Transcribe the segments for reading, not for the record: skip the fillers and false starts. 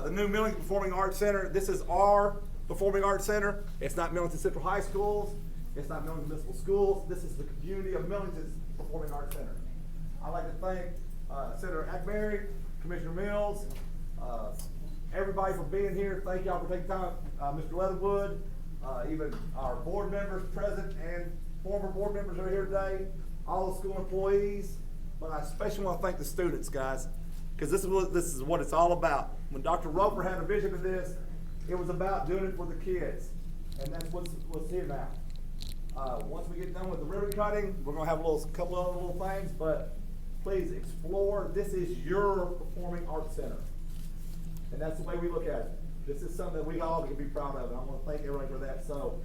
the new Millington Performing Arts Center. This is our Performing Arts Center. It's not Millington Central High Schools. It's not Millington Municipal Schools. This is the community of Millington's Performing Arts Center. I'd like to thank Senator Ackberry, Commissioner Mills, everybody for being here. Thank y'all for taking time. Mr. Leatherwood, even our board members present and former board members are here today, all the school employees. But I especially want to thank the students, guys, because this is what it's all about. When Dr. Roper had a vision of this, it was about doing it for the kids, and that's what's here now. Once we get done with the ribbon cutting, we're going to have a couple other little things, but please explore. This is your Performing Arts Center, and that's the way we look at it. This is something that we all can be proud of, and I want to thank everybody for that. So,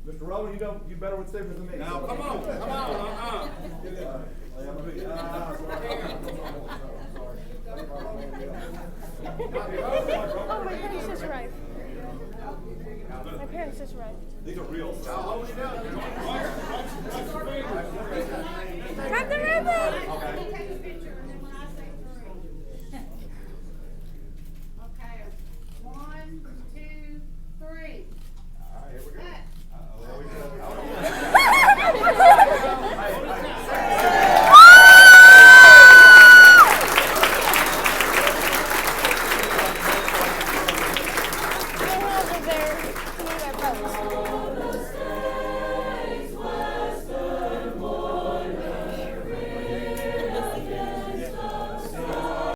Mr. Rowland, you better with Stephen than me. Now, come on. Oh, my parents just arrived. My parents just arrived. These are real. Cut the ribbon! Take a picture, and then when I say three. Okay, 1, 2, 3. All right, here we go. Cut. There we go. Over there. Near that post.